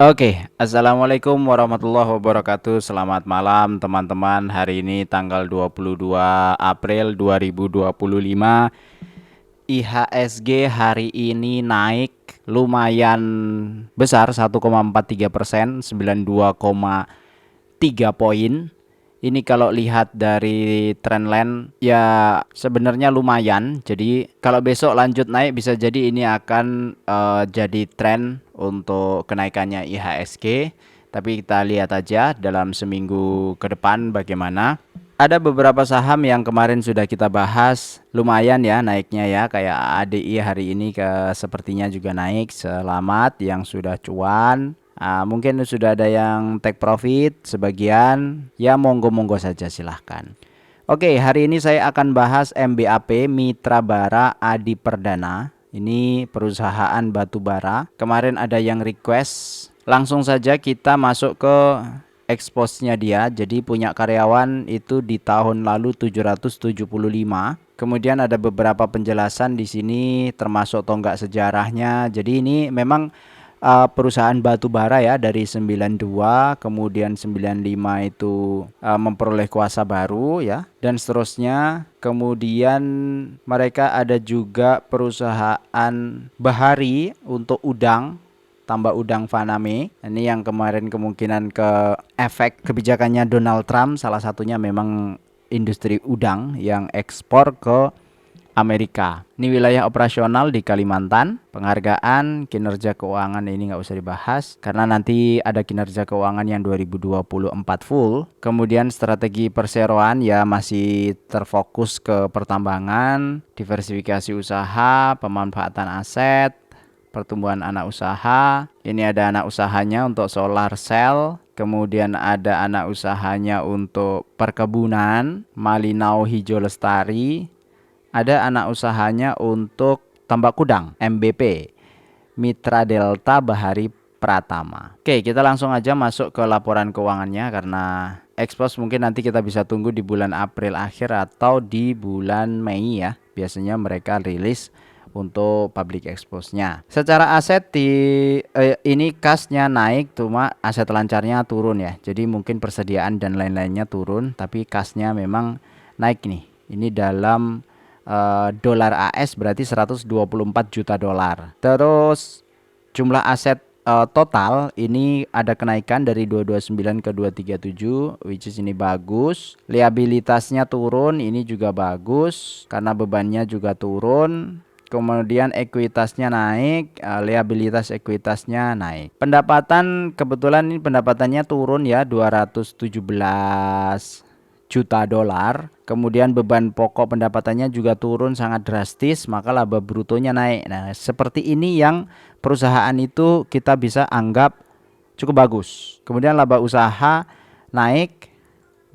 Oke, assalamualaikum warahmatullahi wabarakatuh. Selamat malam teman-teman. Hari ini tanggal 22 April 2025. IHSG hari ini naik lumayan besar 1,43%, 92,3 poin. Ini kalau lihat dari trendline ya sebenarnya lumayan. Jadi kalau besok lanjut naik bisa jadi ini akan jadi tren untuk kenaikannya IHSG. Tapi kita lihat aja dalam seminggu ke depan bagaimana. Ada beberapa saham yang kemarin sudah kita bahas, lumayan ya naiknya ya, kayak ADI hari ini sepertinya juga naik. Selamat yang sudah cuan. Mungkin sudah ada yang take profit sebagian, ya monggo-monggo saja silahkan. Oke, hari ini saya akan bahas MBAP, Mitra Bara Adi Perdana. Ini perusahaan batu bara. Kemarin ada yang request. Langsung saja kita masuk ke expose-nya dia. Jadi punya karyawan itu di tahun lalu 775. Kemudian ada beberapa penjelasan di sini termasuk tonggak sejarahnya. Jadi ini memang perusahaan batu bara ya, dari 92 kemudian 95 itu memperoleh kuasa baru ya, dan seterusnya. Kemudian mereka ada juga perusahaan bahari untuk udang, tambah udang Faname. Ini yang kemarin kemungkinan ke efek kebijakannya Donald Trump, salah satunya memang industri udang yang ekspor ke Amerika. Ini wilayah operasional di Kalimantan. Penghargaan kinerja keuangan ini nggak usah dibahas karena nanti ada kinerja keuangan yang 2024 full. Kemudian strategi perseroan ya masih terfokus ke pertambangan, diversifikasi usaha, pemanfaatan aset, pertumbuhan anak usaha. Ini ada anak usahanya untuk solar cell. Kemudian ada anak usahanya untuk perkebunan, Malinau Hijau Lestari. Ada anak usahanya untuk tambak udang, MBP, Mitra Delta Bahari Pratama. Oke, kita langsung aja masuk ke laporan keuangannya karena expose mungkin nanti kita bisa tunggu di bulan April akhir atau di bulan Mei ya. Biasanya mereka rilis untuk public expose-nya. Secara aset ini kasnya naik, cuma aset lancarnya turun ya. Jadi mungkin persediaan dan lain-lainnya turun, tapi kasnya memang naik nih. Ini dalam dolar AS berarti 124 juta dolar. Terus jumlah aset total ini ada kenaikan dari 229 ke 237, which is ini bagus. Liabilitasnya turun, ini juga bagus karena bebannya juga turun. Kemudian ekuitasnya naik, liabilitas ekuitasnya naik. Pendapatan kebetulan ini pendapatannya turun ya, 217 juta dolar. Kemudian beban pokok pendapatannya juga turun sangat drastis, maka laba brutonya naik. Nah, seperti ini yang perusahaan itu kita bisa anggap cukup bagus. Kemudian laba usaha naik.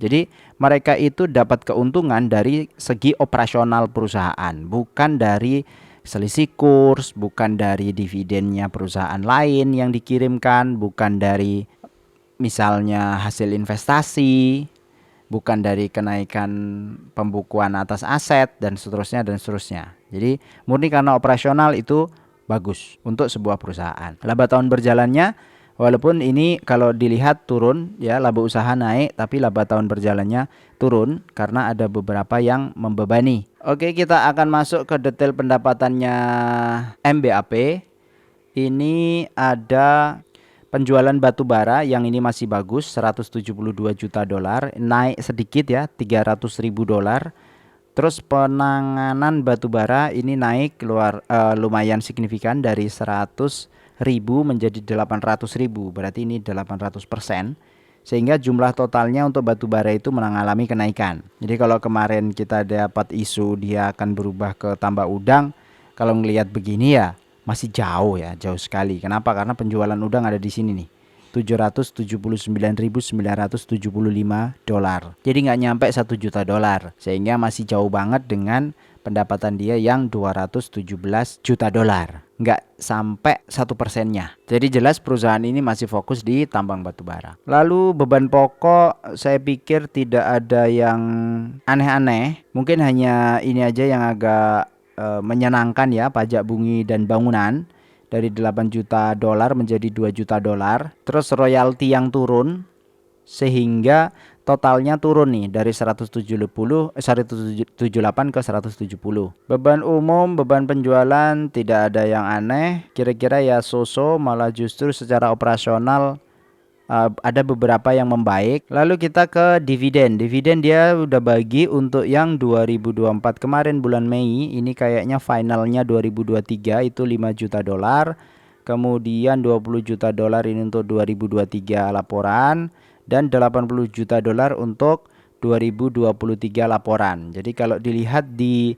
Jadi mereka itu dapat keuntungan dari segi operasional perusahaan, bukan dari selisih kurs, bukan dari dividennya perusahaan lain yang dikirimkan, bukan dari misalnya hasil investasi, bukan dari kenaikan pembukuan atas aset dan seterusnya dan seterusnya. Jadi murni karena operasional itu bagus untuk sebuah perusahaan. Laba tahun berjalannya walaupun ini kalau dilihat turun ya, laba usaha naik tapi laba tahun berjalannya turun karena ada beberapa yang membebani. Oke, kita akan masuk ke detail pendapatannya MBAP. Ini ada penjualan batu bara yang ini masih bagus, 172 juta dolar, naik sedikit ya, 300 ribu dolar. Terus penanganan batu bara ini naik lumayan signifikan dari 100 ribu menjadi 800 ribu, berarti ini 800%. Sehingga jumlah totalnya untuk batu bara itu mengalami kenaikan. Jadi kalau kemarin kita dapat isu dia akan berubah ke tambak udang, kalau ngelihat begini ya masih jauh ya, jauh sekali. Kenapa? Karena penjualan udang ada di sini nih, 779.975 dolar. Jadi nggak nyampe 1 juta dolar, sehingga masih jauh banget dengan pendapatan dia yang 217 juta dolar. Nggak sampai 1%-nya. Jadi jelas perusahaan ini masih fokus di tambang batu bara. Lalu beban pokok saya pikir tidak ada yang aneh-aneh. Mungkin hanya ini aja yang agak menyenangkan ya, pajak bumi dan bangunan dari 8 juta dolar menjadi 2 juta dolar. Terus royalti yang turun sehingga totalnya turun nih dari 178 ke 170. Beban umum, beban penjualan tidak ada yang aneh, kira-kira ya so-so, malah justru secara operasional ada beberapa yang membaik. Lalu kita ke dividen. Dividen dia udah bagi untuk yang 2024 kemarin bulan Mei, ini kayaknya finalnya 2023 itu 5 juta dolar. Kemudian 20 juta dolar ini untuk 2023 laporan dan 80 juta dolar untuk 2023 laporan. Jadi kalau dilihat di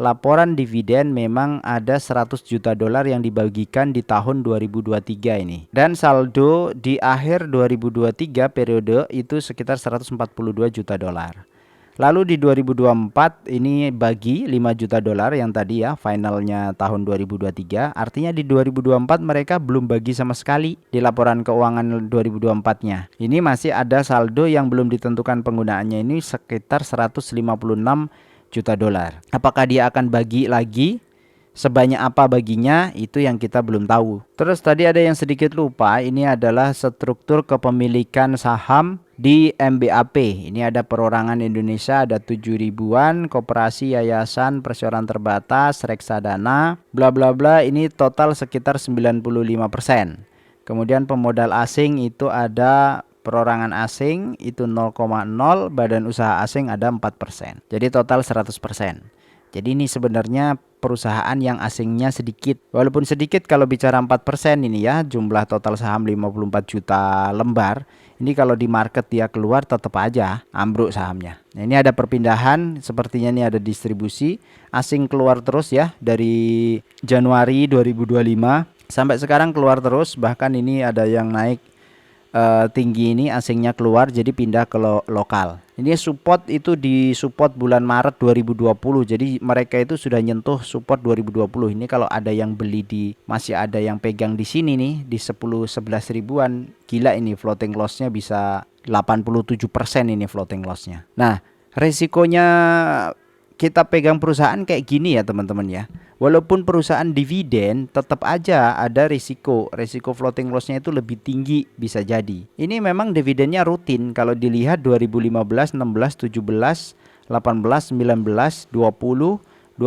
laporan dividen memang ada 100 juta dolar yang dibagikan di tahun 2023 ini. Dan saldo di akhir 2023 periode itu sekitar 142 juta dolar. Lalu di 2024 ini bagi 5 juta dolar yang tadi ya finalnya tahun 2023. Artinya di 2024 mereka belum bagi sama sekali di laporan keuangan 2024-nya. Ini masih ada saldo yang belum ditentukan penggunaannya, ini sekitar 156 juta dolar. Apakah dia akan bagi lagi? Sebanyak apa baginya itu yang kita belum tahu. Terus tadi ada yang sedikit lupa, ini adalah struktur kepemilikan saham di MBAP. Ini ada perorangan Indonesia, ada 7 ribuan, koperasi, yayasan, perseroan terbatas, reksadana, bla bla bla, ini total sekitar 95%. Kemudian pemodal asing itu ada perorangan asing itu 0,0, badan usaha asing ada 4%. Jadi total 100%. Jadi ini sebenarnya perusahaan yang asingnya sedikit. Walaupun sedikit kalau bicara 4% ini ya, jumlah total saham 54 juta lembar. Ini kalau di market dia keluar tetap aja ambruk sahamnya. Nah, ini ada perpindahan, sepertinya ini ada distribusi. Asing keluar terus ya dari Januari 2025 sampai sekarang keluar terus. Bahkan ini ada yang naik tinggi, ini asingnya keluar jadi pindah ke lokal. Ini support itu di support bulan Maret 2020. Jadi mereka itu sudah nyentuh support 2020. Ini kalau ada yang beli masih ada yang pegang di sini nih di 10-11 ribuan. Gila ini floating lossnya bisa 87% ini floating lossnya. Nah, resikonya kita pegang perusahaan kayak gini ya teman-teman ya. Walaupun perusahaan dividen tetap aja ada risiko floating lossnya itu lebih tinggi bisa jadi. Ini memang dividennya rutin kalau dilihat 2015, 16, 17, 18, 19, 20, 21, 22,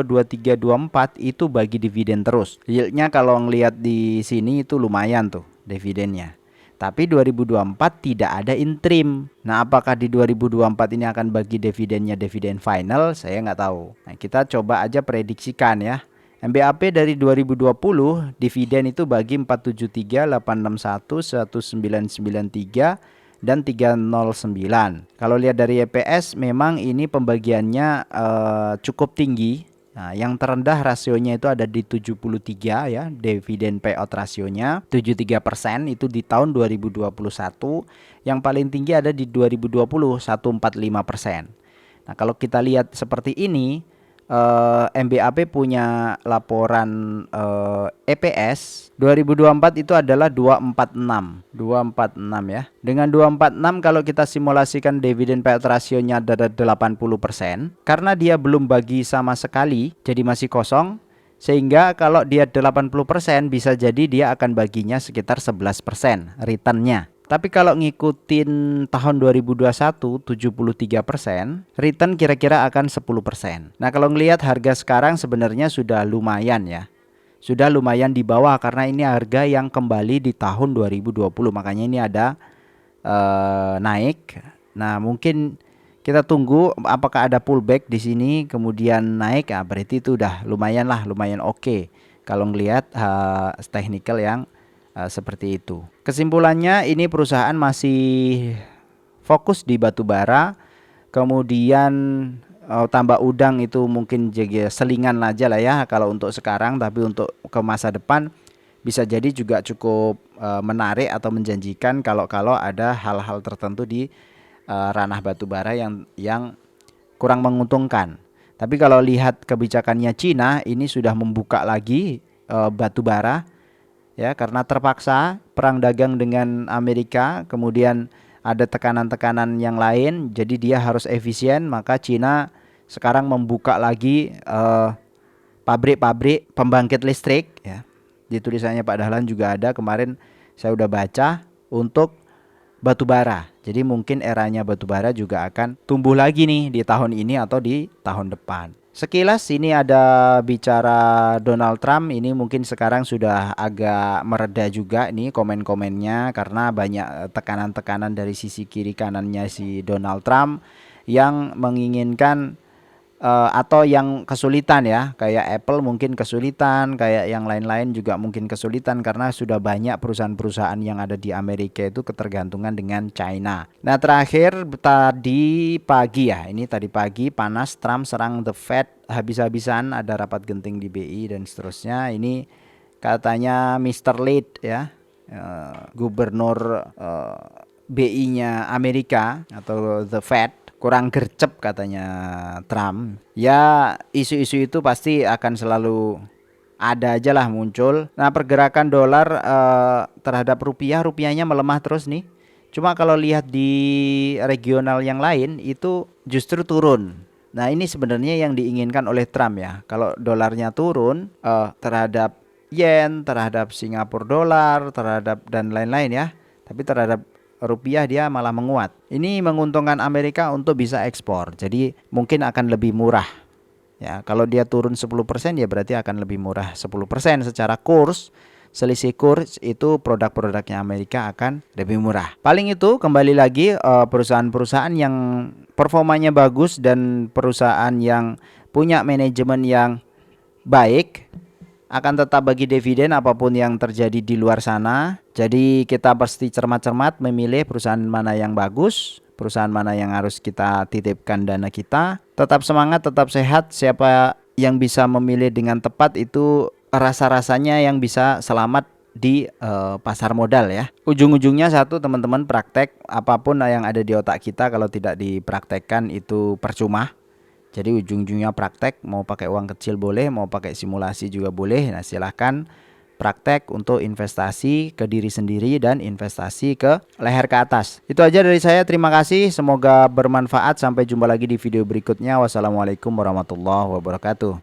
23, 24 itu bagi dividen terus. Yieldnya kalau ngelihat di sini itu lumayan tuh dividennya. Tapi 2024 tidak ada interim. Nah, apakah di 2024 ini akan bagi dividennya dividen final? Saya nggak tahu. Nah, kita coba aja prediksikan ya. MBAP dari 2020 dividen itu bagi 473, 861, 1993 dan 309. Kalau lihat dari EPS memang ini pembagiannya cukup tinggi. Nah, yang terendah rasionya itu ada di 73 ya, dividen payout rasionya 73% itu di tahun 2021. Yang paling tinggi ada di 2020 145%. Nah, kalau kita lihat seperti ini, MBAP punya laporan EPS 2024 itu adalah 246 ya. Dengan 246 kalau kita simulasikan dividen payout rasionya ada 80%, karena dia belum bagi sama sekali jadi masih kosong, sehingga kalau dia 80% bisa jadi dia akan baginya sekitar 11% returnnya. Tapi kalau ngikutin tahun 2021 73%, return kira-kira akan 10%. Nah, kalau ngelihat harga sekarang sebenarnya sudah lumayan ya. Sudah lumayan di bawah karena ini harga yang kembali di tahun 2020. Makanya ini ada naik. Nah, mungkin kita tunggu apakah ada pullback di sini kemudian naik. Nah, berarti itu udah lumayan lah, lumayan oke. Kalau ngelihat technical yang seperti itu. Kesimpulannya ini perusahaan masih fokus di batu bara, kemudian tambah udang itu mungkin jadi selingan aja lah ya kalau untuk sekarang, tapi untuk ke masa depan bisa jadi juga cukup menarik atau menjanjikan kalau ada hal-hal tertentu di ranah batu bara yang kurang menguntungkan. Tapi kalau lihat kebijakannya Cina ini sudah membuka lagi batu bara ya, karena terpaksa perang dagang dengan Amerika, kemudian ada tekanan-tekanan yang lain, jadi dia harus efisien. Maka Cina sekarang membuka lagi pabrik-pabrik pembangkit listrik ya. di tulisannya Pak Dahlan juga ada kemarin saya udah baca untuk batu bara. Jadi mungkin eranya batu bara juga akan tumbuh lagi nih di tahun ini atau di tahun depan. Sekilas ini ada bicara Donald Trump, ini mungkin sekarang sudah agak mereda juga nih komen-komennya karena banyak tekanan-tekanan dari sisi kiri kanannya si Donald Trump yang menginginkan atau yang kesulitan ya, kayak Apple mungkin kesulitan, kayak yang lain-lain juga mungkin kesulitan karena sudah banyak perusahaan-perusahaan yang ada di Amerika itu ketergantungan dengan China. Nah terakhir tadi pagi ya, ini tadi pagi panas, Trump serang The Fed habis-habisan, ada rapat genting di BI dan seterusnya. Ini katanya Mr. Lead ya, gubernur BI-nya Amerika atau The Fed kurang gercep katanya Trump. Ya isu-isu itu pasti akan selalu ada aja lah muncul. Nah pergerakan dolar terhadap rupiah, rupiahnya melemah terus nih. Cuma kalau lihat di regional yang lain itu justru turun. Nah ini sebenarnya yang diinginkan oleh Trump ya. Kalau dolarnya turun terhadap yen, terhadap Singapura dolar, terhadap dan lain-lain ya. Tapi terhadap rupiah dia malah menguat. Ini menguntungkan Amerika untuk bisa ekspor. Jadi mungkin akan lebih murah. Ya, kalau dia turun 10% ya berarti akan lebih murah 10% secara kurs. Selisih kurs itu produk-produknya Amerika akan lebih murah. Paling itu kembali lagi perusahaan-perusahaan yang performanya bagus dan perusahaan yang punya manajemen yang baik akan tetap bagi dividen apapun yang terjadi di luar sana. Jadi kita pasti cermat-cermat memilih perusahaan mana yang bagus, perusahaan mana yang harus kita titipkan dana kita. Tetap semangat, tetap sehat. Siapa yang bisa memilih dengan tepat itu rasa-rasanya yang bisa selamat di pasar modal ya. Ujung-ujungnya satu teman-teman, praktek apapun yang ada di otak kita kalau tidak dipraktekkan itu percuma. Jadi ujung-ujungnya praktek, mau pakai uang kecil boleh, mau pakai simulasi juga boleh. Nah silahkan praktek untuk investasi ke diri sendiri dan investasi ke leher ke atas. Itu aja dari saya, terima kasih, semoga bermanfaat. Sampai jumpa lagi di video berikutnya. Wassalamualaikum warahmatullahi wabarakatuh.